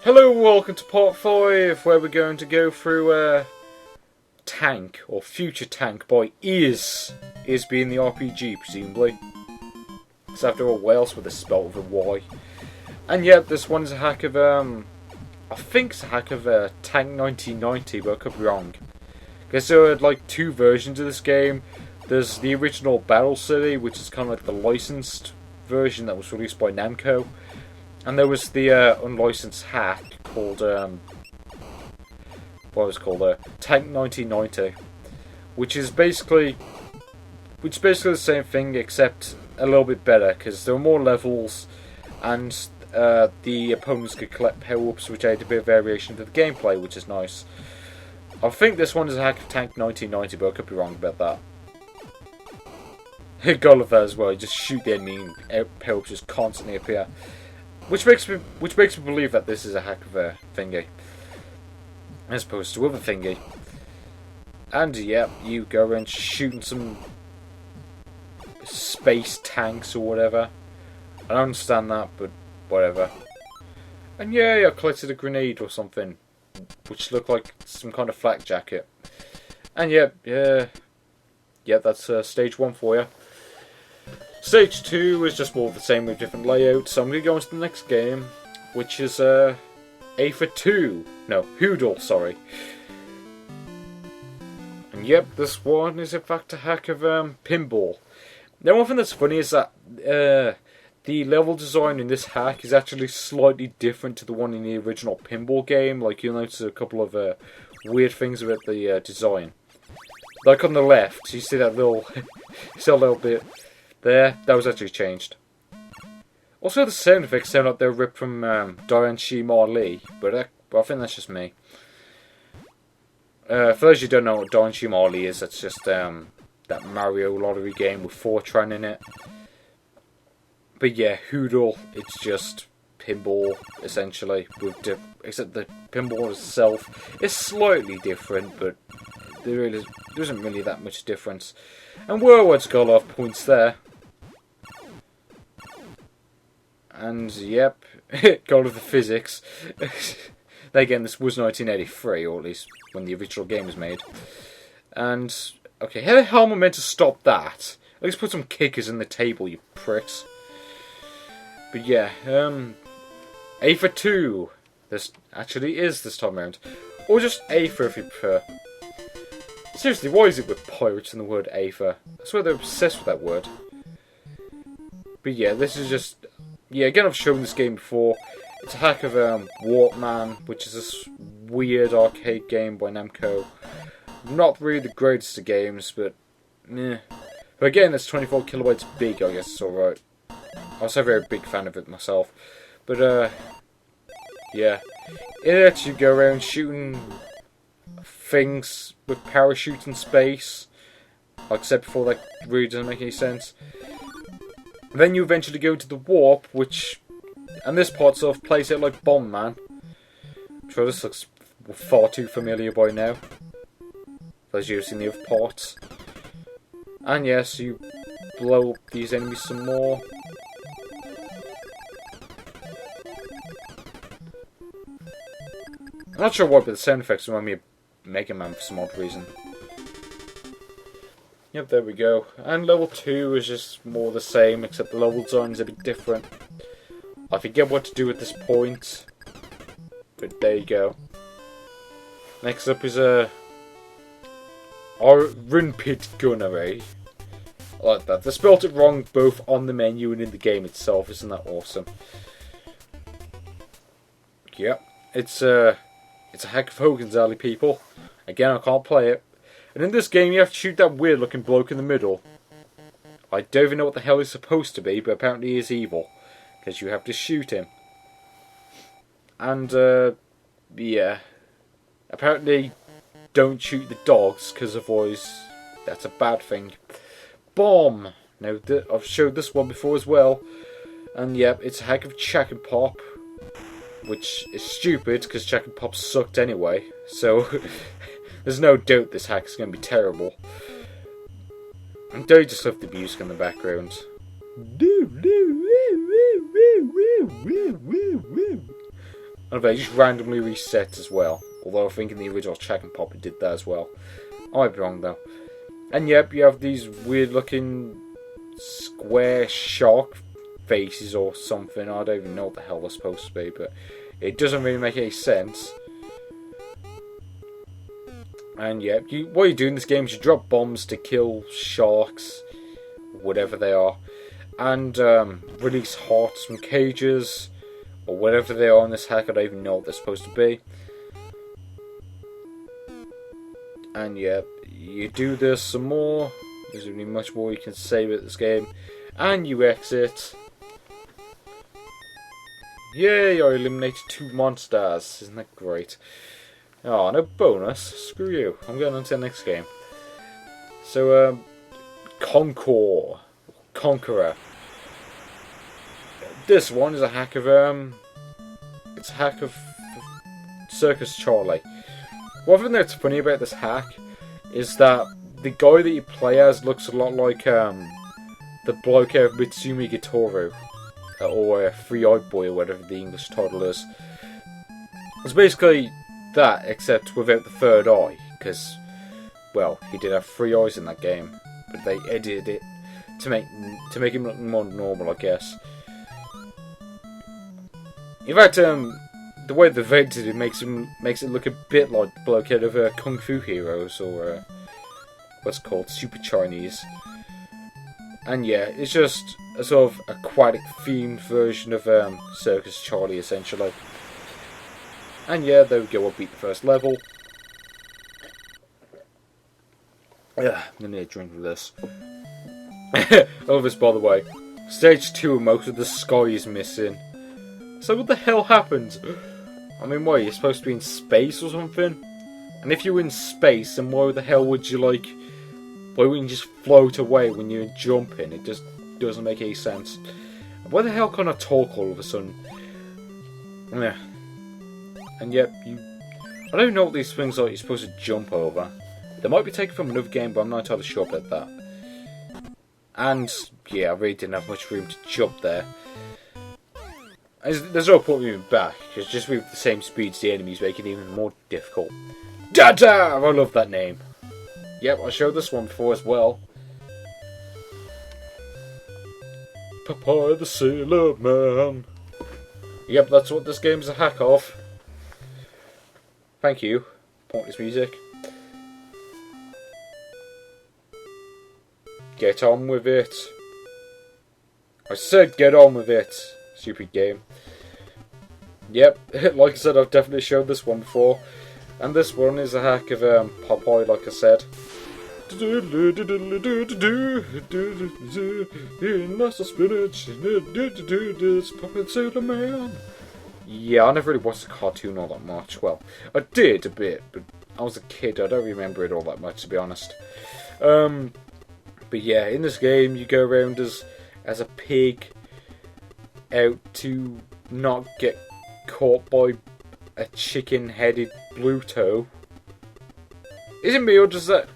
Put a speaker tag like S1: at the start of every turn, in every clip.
S1: Hello, welcome to part 5, where we're going to go through Tank, or Future Tank, by Is being the RPG, presumably. Because after all, what else with a spell with a Y? And yet, this one's a hack of, I think it's a hack of Tank 1990, but I could be wrong. Because there are like two versions of this game. There's the original Battle City, which is kind of like the licensed version that was released by Namco. And there was the unlicensed hack called, Tank 1990, which is basically the same thing except a little bit better because there are more levels, and the opponents could collect power-ups, which add a bit of variation to the gameplay, which is nice. I think this one is a hack of Tank 1990, but I could be wrong about that. Gulliver as well, you just shoot the enemy and power-ups just constantly appear. Which makes me believe that this is a hack of a thingy, as opposed to other thingy. And yeah, you go around shooting some space tanks or whatever. I don't understand that, but whatever. And yeah, I collected a grenade or something, which looked like some kind of flak jacket. And yeah, that's stage 1 for you. Stage 2 is just more of the same with different layouts, so I'm going to go into the next game, which is aether 2. No, Hoodle, sorry. And yep, this one is in fact a hack of pinball. Now, one thing that's funny is that the level design in this hack is actually slightly different to the one in the original pinball game. Like, you'll notice a couple of weird things about the design. Like on the left, you see that little, bit there, that was actually changed. Also, the sound effects sound like they're ripped from Diane Marley, but I think that's just me. For those who don't know what Diane Marley is, that's just that Mario lottery game with Fortran in it. But yeah, Hoodle, it's just pinball, essentially, except the pinball itself is slightly different, but there isn't really that much difference. And Whirlwood's got a lot of points there. And yep, got of the physics. Again, this was 1983, or at least when the original game was made. And okay, how the hell am I meant to stop that? At least put some kickers in the table, you pricks. But yeah, aether 2. This actually is this time around, or just aether if you prefer. Seriously, why is it with pirates in the word aether? I swear they're obsessed with that word. But yeah, this is just... Yeah, again, I've shown this game before. It's a hack of Warpman, which is this weird arcade game by Namco. Not really the greatest of games, but... meh. But again, it's 24 kilobytes big, I guess it's alright. I was a very big fan of it myself. But, yeah. In it, you go around shooting things with parachutes in space. Like I said before, that really doesn't make any sense. Then you eventually go to the warp, which, and this part sort of plays out like Bomb Man. I'm sure this looks far too familiar by now, as you've seen the other parts. And yes, you blow up these enemies some more. I'm not sure why, but the sound effects remind me of Mega Man for some odd reason. Yep, there we go. And level 2 is just more the same, except the level design is a bit different. I forget what to do at this point, but there you go. Next up is our Runpit Gunnery. I like that. They spelled it wrong both on the menu and in the game itself. Isn't that awesome? Yep, it's a hack of Hogan's Alley, people. Again, I can't play it. And in this game, you have to shoot that weird-looking bloke in the middle. I don't even know what the hell he's supposed to be, but apparently he is evil. Because you have to shoot him. And, yeah. Apparently, don't shoot the dogs, because otherwise, that's a bad thing. Bomb! Now, I've showed this one before as well. And, yep, it's a hack of Chack and Pop. Which is stupid, because Chack and Pop sucked anyway. So... there's no doubt this hack is going to be terrible. And don't just love the music in the background. And they just randomly resets as well. Although I think in the original Check and Pop it did that as well. I might be wrong though. And yep, you have these weird looking square shark faces or something. I don't even know what the hell they're supposed to be, but it doesn't really make any sense. And yep, what you do in this game is you drop bombs to kill sharks, whatever they are, and release hearts from cages, or whatever they are in this hack. I don't even know what they're supposed to be. And yeah, you do this some more. There's really much more you can say about this game. And you exit. Yay, I eliminated 2 monsters. Isn't that great? Oh, no bonus. Screw you. I'm going on to the next game. So, Conqueror. This one is a hack of, it's a hack of Circus Charlie. One thing that's funny about this hack is that the guy that you play as looks a lot like the bloke out of Mitsumi Gitoru, or Free Eyed Boy, or whatever the English title is. It's basically that, except without the third eye, because, well, he did have 3 eyes in that game, but they edited it to make him look more normal, I guess. In fact, the way they've edited it makes it look a bit like the bloke out of Kung Fu Heroes, or what's it called, Super Chinese. And yeah, it's just a sort of aquatic themed version of Circus Charlie, essentially. And yeah, there we go, I beat the first level. Yeah, I'm gonna need a drink of this. Oh, this, by the way. Stage 2 of most of the sky is missing. So what the hell happened? I mean, what, you're supposed to be in space or something? And if you're in space, then why the hell would you, like... Why wouldn't you just float away when you're jumping? It just doesn't make any sense. Why the hell can't I talk all of a sudden? Yeah. And yep, I don't know what these things are you're supposed to jump over. They might be taken from another game, but I'm not entirely sure about that. And, yeah, I really didn't have much room to jump there. There's no point moving back, because just with the same speed as the enemies make it even more difficult. Dada! I love that name. Yep, I showed this one before as well. Popeye the Sailor Man. Yep, that's what this game's a hack of. Thank you. Pointless music. Get on with it. I said get on with it. Stupid game. Yep, like I said, I've definitely showed this one before. And this one is a hack of Popeye, like I said. Master spinach. Popeye Sailor Man. Yeah, I never really watched the cartoon all that much. Well, I did a bit, but I was a kid. I don't remember it all that much, to be honest. But yeah, in this game, you go around as a pig, out to not get caught by a chicken-headed Bluto. Isn't me, or does that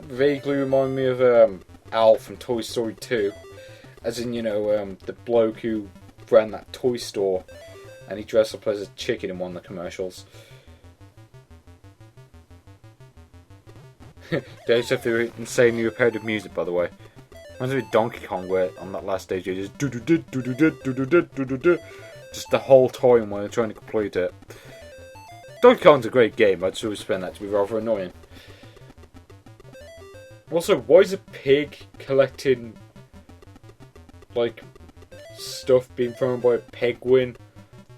S1: vaguely remind me of Al from Toy Story 2? As in, you know, the bloke who ran that toy store, and he dressed up as a chicken in one of the commercials. They just have the insanely repetitive music, by the way. Reminds me of Donkey Kong, where on that last stage you just just the whole time while you're trying to complete it. Donkey Kong's a great game, I'd always find that to be rather annoying. Also, why is a pig collecting, like, stuff being thrown by a penguin,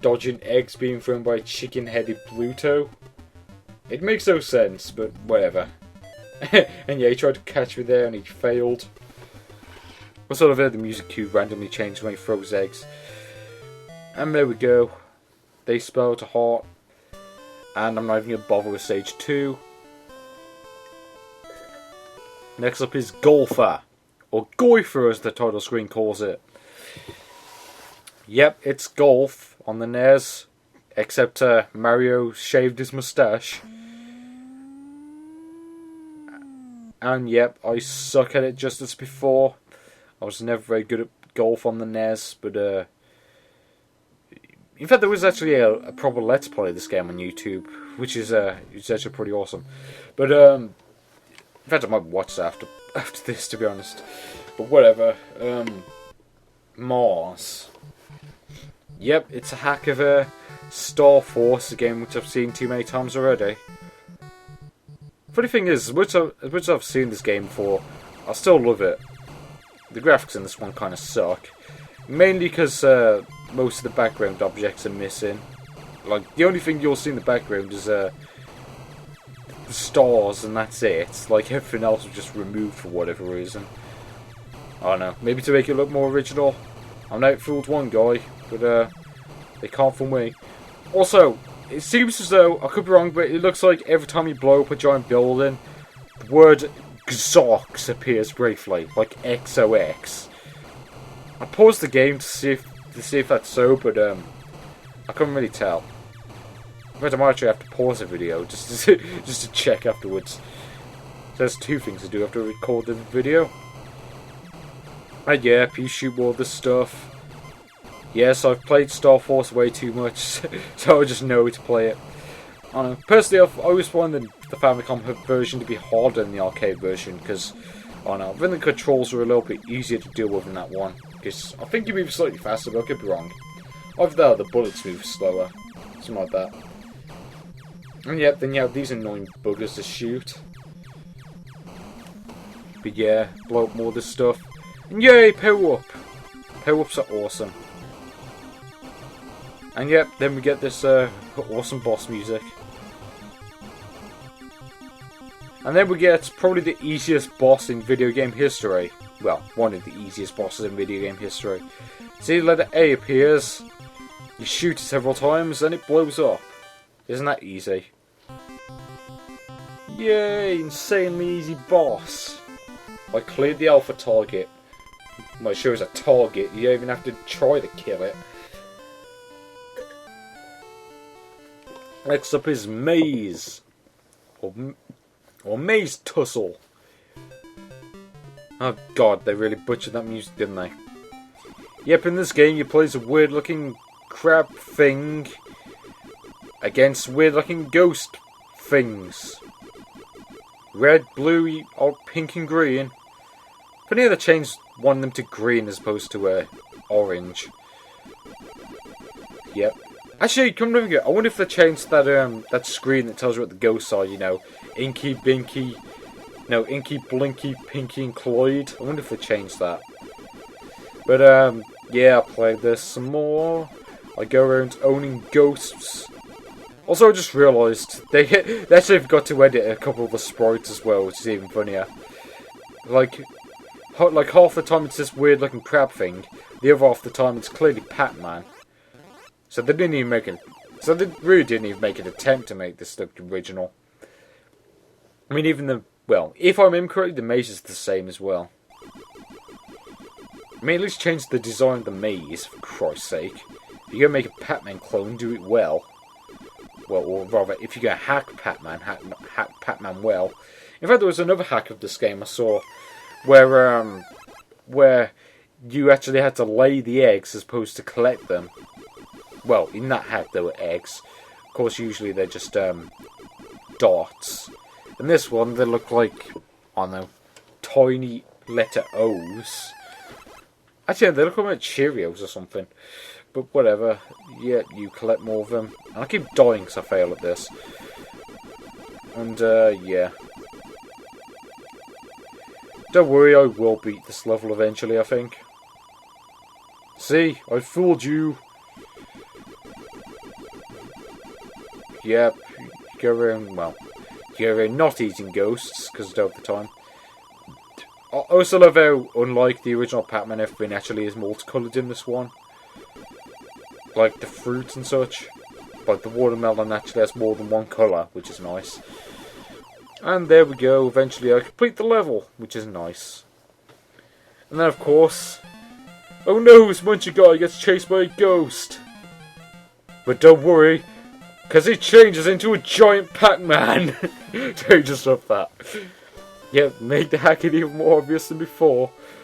S1: dodging eggs being thrown by a chicken-headed Bluto? It makes no sense, but whatever. And yeah, he tried to catch me there and he failed. I sort of heard the music cue randomly change when he throws eggs. And there we go. They spell to heart. And I'm not even going to bother with stage 2. Next up is Golfer. Or Goifer as the title screen calls it. Yep, it's golf on the NES. Except Mario shaved his moustache. And yep, I suck at it just as before. I was never very good at golf on the NES, but In fact, there was actually a proper Let's Play of this game on YouTube, which is it's actually pretty awesome. But in fact, I might watch that after this, to be honest. But whatever. Mars. Yep, it's a hack of Star Force, a game which I've seen too many times already. Funny thing is, as much as I've seen this game before, I still love it. The graphics in this one kind of suck. Mainly because most of the background objects are missing. Like, the only thing you'll see in the background is the stars, and that's it. Like, everything else was just removed for whatever reason. I don't know. Maybe to make it look more original. I know it fooled one guy, but they can't fool me. Also, it seems as though, I could be wrong, but it looks like every time you blow up a giant building, the word Xox appears briefly, like XOX. I paused the game to see if that's so, but I couldn't really tell. But I might actually have to pause the video just to check afterwards. So there's two things to do after I record the video. And yeah, you shoot more of this stuff. Yes, I've played Star Force way too much, so I just know to play it. I don't know. Personally, I've always found the Famicom version to be harder than the arcade version, because, I don't know, I think the controls are a little bit easier to deal with in that one. Because I think you move slightly faster, but I could be wrong. Either that or the bullets move slower. Something like that. And yeah, then you have these annoying buggers to shoot. But yeah, blow up more of this stuff. And yay, power up! Power-ups are awesome. And yep, then we get this awesome boss music. And then we get probably the easiest boss in video game history. Well, one of the easiest bosses in video game history. See, letter A appears, you shoot it several times, and it blows up. Isn't that easy? Yay, insanely easy boss. I cleared the alpha target. Well, it shows a target, you don't even have to try to kill it. Next up is Maze. Or Maze Tussle. Oh god, they really butchered that music, didn't they? Yep, in this game you play as a weird looking crab thing against weird looking ghost things. Red, blue, or pink and green. Funny how they changed one of them to green as opposed to orange. Yep. Actually, come to think of it, I wonder if they changed that that screen that tells you what the ghosts are, you know. Inky, Binky, no, Inky, Blinky, Pinky and Cloyd. I wonder if they changed that. But, yeah, I played this some more. I go around owning ghosts. Also, I just realised they actually forgot to edit a couple of the sprites as well, which is even funnier. Like half the time it's this weird looking crab thing, the other half the time it's clearly Pac-Man. So they didn't even make it. So they really didn't even make an attempt to make this look original. I mean, even well, if I remember correctly, the maze is the same as well. I mean, at least change the design of the maze, for Christ's sake. If you're going to make a Pac-Man clone, do it well. Well, or rather, if you're going to hack Pac-Man, hack Pac-Man well. In fact, there was another hack of this game I saw, where you actually had to lay the eggs as opposed to collect them. Well, in that hack there were eggs. Of course, usually they're just dots. In this one, they look like, I don't know, tiny letter O's. Actually, they look like Cheerios or something. But whatever. Yeah, you collect more of them. And I keep dying because I fail at this. And, yeah. Don't worry, I will beat this level eventually, I think. See? I fooled you. Yep. Go around, well, you go around not eating ghosts, because I don't have the time. I also love how, unlike the original Pac-Man, everything actually is multicoloured in this one. Like the fruits and such. Like the watermelon actually has more than one colour, which is nice. And there we go, eventually I complete the level, which is nice. And then of course, oh no, this Muncher guy gets chased by a ghost. But don't worry, because he changes into a giant Pac-Man. So just love that. Yeah, made the hack even more obvious than before.